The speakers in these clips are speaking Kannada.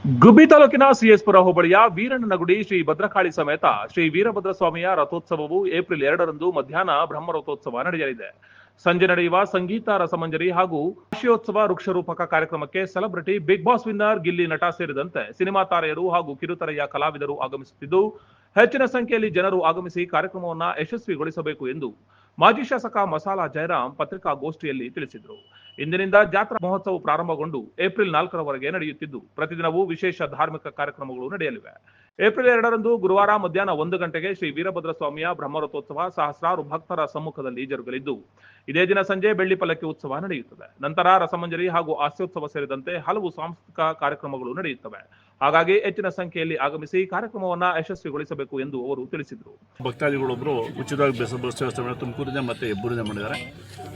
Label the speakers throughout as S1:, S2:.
S1: ಗುಬ್ಬಿ ತಾಲೂಕಿನ ಸಿಎಸ್ಪುರ ಹೋಬಳಿಯ ವೀರಣ್ಣನಗುಡಿ ಶ್ರೀ ಭದ್ರಕಾಳಿ ಸಮೇತ ಶ್ರೀ ವೀರಭದ್ರ ಸ್ವಾಮಿಯ ರಥೋತ್ಸವವು ಏಪ್ರಿಲ್ 2ರಂದು ಮಧ್ಯಾಹ್ನ ಬ್ರಹ್ಮ ರಥೋತ್ಸವ ನಡೆಯಲಿದೆ. ಸಂಜೆ ನಡೆಯುವ ಸಂಗೀತ ರಸಮಂಜರಿ ಹಾಗೂ ವಾರ್ಷಿಕೋತ್ಸವ ವೃಕ್ಷರೂಪಕ ಕಾರ್ಯಕ್ರಮಕ್ಕೆ celebrity Bigg Boss winner Gilli Nata ಸೇರಿದಂತೆ ಸಿನಿಮಾ ತಾರೆಯರು ಹಾಗೂ ಕಿರುತೆರೆಯ ಕಲಾವಿದರು ಆಗಮಿಸುತ್ತಿದ್ದು, ಹೆಚ್ಚಿನ ಸಂಖ್ಯೆಯಲ್ಲಿ ಜನರು ಆಗಮಿಸಿ ಕಾರ್ಯಕ್ರಮವನ್ನು ಯಶಸ್ವಿಗೊಳಿಸಬೇಕು ಎಂದು ಮಾಜಿ ಶಾಸಕ ಮಸಾಲಾ ಜಯರಾಮ್ ಪತ್ರಿಕಾಗೋಷ್ಠಿಯಲ್ಲಿ ತಿಳಿಸಿದರು. ಇಂದಿನಿಂದ ಜಾತ್ರಾ ಮಹೋತ್ಸವ ಪ್ರಾರಂಭಗೊಂಡು ಏಪ್ರಿಲ್ 4ರವರೆಗೆ ನಡೆಯುತ್ತಿದ್ದು, ಪ್ರತಿದಿನವೂ ವಿಶೇಷ ಧಾರ್ಮಿಕ ಕಾರ್ಯಕ್ರಮಗಳು ನಡೆಯಲಿವೆ. ಏಪ್ರಿಲ್ 2ರಂದು ಗುರುವಾರ ಮಧ್ಯಾಹ್ನ 1 ಗಂಟೆಗೆ ಶ್ರೀ ವೀರಭದ್ರ ಸ್ವಾಮಿಯ ಬ್ರಹ್ಮರಥೋತ್ಸವ ಸಹಸ್ರಾರು ಭಕ್ತರ ಸಮ್ಮುಖದಲ್ಲಿ ಜರುಗಲಿದ್ದು, ಇದೇ ದಿನ ಸಂಜೆ ಬೆಳ್ಳಿ ಪಲ್ಲಕ್ಕಿ ಉತ್ಸವ ನಡೆಯುತ್ತದೆ. ನಂತರ ರಸಮಂಜರಿ ಹಾಗೂ ಹಾಸ್ಯೋತ್ಸವ ಸೇರಿದಂತೆ ಹಲವು ಸಾಂಸ್ಕೃತಿಕ ಕಾರ್ಯಕ್ರಮಗಳು ನಡೆಯುತ್ತವೆ. ಹಾಗಾಗಿ ಹೆಚ್ಚಿನ ಸಂಖ್ಯೆಯಲ್ಲಿ ಆಗಮಿಸಿ ಕಾರ್ಯಕ್ರಮವನ್ನು ಯಶಸ್ವಿಗೊಳಿಸಬೇಕು ಎಂದು ಅವರು ತಿಳಿಸಿದರು.
S2: ಭಕ್ತಾದಿಗಳೊಬ್ಬರು ಉಚಿತವಾಗಿ ಬಸ್ ತುಮಕೂರಿನ ಮತ್ತು ಹೆಬ್ಬೂರಿನ ಮಾಡಿದ್ದಾರೆ.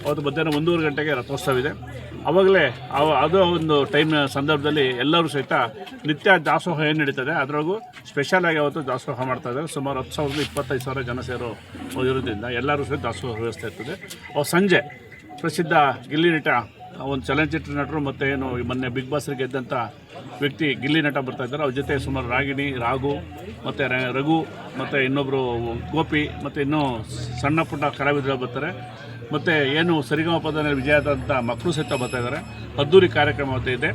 S2: ಅವತ್ತು ಮಧ್ಯಾಹ್ನ 1:30 ಗಂಟೆಗೆ ರಥೋತ್ಸವ ಇದೆ. ಅವಾಗಲೇ ಅದು ಒಂದು ಟೈಮ್ ಸಂದರ್ಭದಲ್ಲಿ ಎಲ್ಲರೂ ಸಹಿತ ನಿತ್ಯ ದಾಸೋಹ ಏನು ನಡೀತದೆ ಅದರೊಳಗೂ ಸ್ಪೆಷಲ್ ಆಗಿ ಅವತ್ತು ದಾಸೋಹ ಮಾಡ್ತಾ ಇದ್ದಾರೆ. ಸುಮಾರು 10,000-25,000 ಜನ ಸೇರೋ ಇರೋದ್ರಿಂದ ಎಲ್ಲರೂ ಸಹಿತ ದಾಸೋಹ ವ್ಯವಸ್ಥೆ ಇರ್ತದೆ. ಸಂಜೆ ಪ್ರಸಿದ್ಧ ಗಿಲ್ಲಿ ನಟ, ಒಂದು ಚಲನಚಿತ್ರ ನಟರು ಮತ್ತು ಏನು ಮೊನ್ನೆ ಬಿಗ್ ಬಾಸ್ಗೆ ಗೆದ್ದಂಥ ವ್ಯಕ್ತಿ ಗಿಲ್ಲಿ ನಟ ಬರ್ತಾ ಇದ್ದಾರೆ. ಅವ್ರ ಜೊತೆ ಸುಮಾರು ರಾಗಿಣಿ, ರಾಘು ಮತ್ತು ರಘು ಮತ್ತು ಇನ್ನೊಬ್ಬರು ಗೋಪಿ ಮತ್ತು ಇನ್ನೂ ಸಣ್ಣ ಪುಟ್ಟ ಕಲಾವಿದರು ಬರ್ತಾರೆ. ಮತ್ತು ಏನು ಸರಿಗಮಪದಲ್ಲಿ ವಿಜಯ ಆದಂಥ ಮಕ್ಕಳು ಸಹಿತ ಬರ್ತಾ ಇದ್ದಾರೆ. ಅದ್ದೂರಿ ಕಾರ್ಯಕ್ರಮ ಅವತ್ತು ಇದೆ.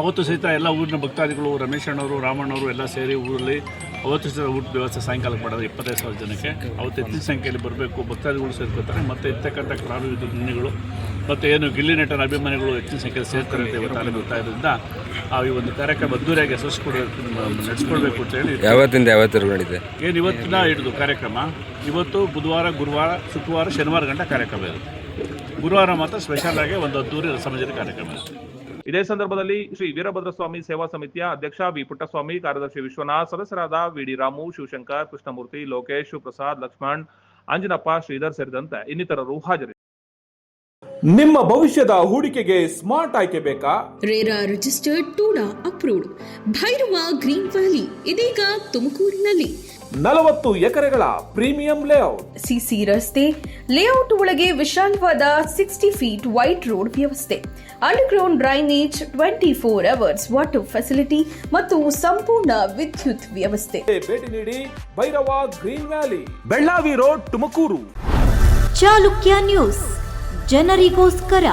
S2: ಅವತ್ತು ಸಹಿತ ಎಲ್ಲ ಊರಿನ ಭಕ್ತಾದಿಗಳು, ರಮೇಶ್ ಅಣ್ಣವರು, ರಾಮಣ್ಣವರು ಎಲ್ಲ ಸೇರಿ ಊರಲ್ಲಿ ಅವತ್ತು ಸಹಿತ ಊಟ ವ್ಯವಸ್ಥೆ ಸಾಯಂಕಾಲಕ್ಕೆ ಮಾಡೋದು 25,000 ಜನಕ್ಕೆ. ಅವತ್ತು ಹೆಚ್ಚಿನ ಸಂಖ್ಯೆಯಲ್ಲಿ ಬರಬೇಕು, ಭಕ್ತಾದಿಗಳು ಸೇರ್ಕೊತಾರೆ. ಮತ್ತು ಇರ್ತಕ್ಕಂಥ ಕಲಾವಿದರು ಮತ್ತು ಏನು ಗಿಲ್ಲಿ ನಟನ ಅಭಿಮಾನಿಗಳು ಹೆಚ್ಚಿನ ಸಂಖ್ಯೆಯಲ್ಲಿ ಸೇರ್ತಾರೆ ಅಂತ ಇವತ್ತು ಗೊತ್ತಾ ಇರೋದ್ರಿಂದ ಈ ಒಂದು ಕಾರ್ಯಕ್ರಮ ಅದ್ದೂರಿಯಾಗಿ ನಡೆಸ್ಕೊಡ್ಬೇಕು ಅಂತ ಹೇಳಿ
S3: ಯಾವತ್ತಿಂದ ನಡೀತೆ
S2: ಏನು ಇವತ್ತಿನ ಹಿಡಿದು ಕಾರ್ಯಕ್ರಮ. ಇವತ್ತು ಬುಧವಾರ, ಗುರುವಾರ, ಶುಕ್ರವಾರ, ಶನಿವಾರ ಗಂಟೆ ಕಾರ್ಯಕ್ರಮ ಇರುತ್ತೆ. ಗುರುವಾರ ಮಾತ್ರ ಸ್ಪೆಷಲ್ ಆಗಿ ಒಂದು ಅದ್ದೂರಿ ರಸಮಂಜರಿ ಕಾರ್ಯಕ್ರಮ ಇರುತ್ತೆ.
S1: ಇದೇ ಸಂದರ್ಭದಲ್ಲಿ ಶ್ರೀ ವೀರಭದ್ರ ಸ್ವಾಮಿ ಸೇವಾ ಸಮಿತಿಯ ಅಧ್ಯಕ್ಷ ವಿ ಪುಟ್ಟಸ್ವಾಮಿ, ಕಾರ್ಯದರ್ಶಿ ವಿಶ್ವನಾಥ್, ಸದಸ್ಯರಾದ ವಿಡಿ ರಾಮು, ಶಿವಶಂಕರ್, ಕೃಷ್ಣಮೂರ್ತಿ, ಲೋಕೇಶ್, ಶಿವಪ್ರಸಾದ್, ಲಕ್ಷ್ಮಣ್, ಅಂಜನಪ್ಪ, ಶ್ರೀಧರ್ ಸೇರಿದಂತೆ ಇನ್ನಿತರರು ಹಾಜರಿದ್ದರು.
S4: ನಿಮ್ಮ ಭವಿಷ್ಯದ ಹೂಡಿಕೆಗೆ ಸ್ಮಾರ್ಟ್ ಆಯ್ಕೆ ಬೇಕಾ?
S5: RERA registered, TUDA approved Bhairava green valley ಇದೀಗ ತುಮಕೂರಿನಲ್ಲಿ
S4: 40 ಎಕರೆಗಳ ಪ್ರೀಮಿಯಂ ಲೇಔಟ್,
S5: ಸಿಸಿ ರಸ್ತೆ, ಲೇಔಟ್ ಒಳಗೆ ವಿಶಾಲವಾದ 60 ಫೀಟ್ ವೈಡ್ ರೋಡ್ ವ್ಯವಸ್ಥೆ, underground drainage, 24 hours water facility ಮತ್ತು ಸಂಪೂರ್ಣ ವಿದ್ಯುತ್ ವ್ಯವಸ್ಥೆ.
S4: ಭೇಟಿ ನೀಡಿ Bhairava green valley, Bellavi road, Tumakuru.
S6: Chalukya news, ಜನರಿಗೋಸ್ಕರ.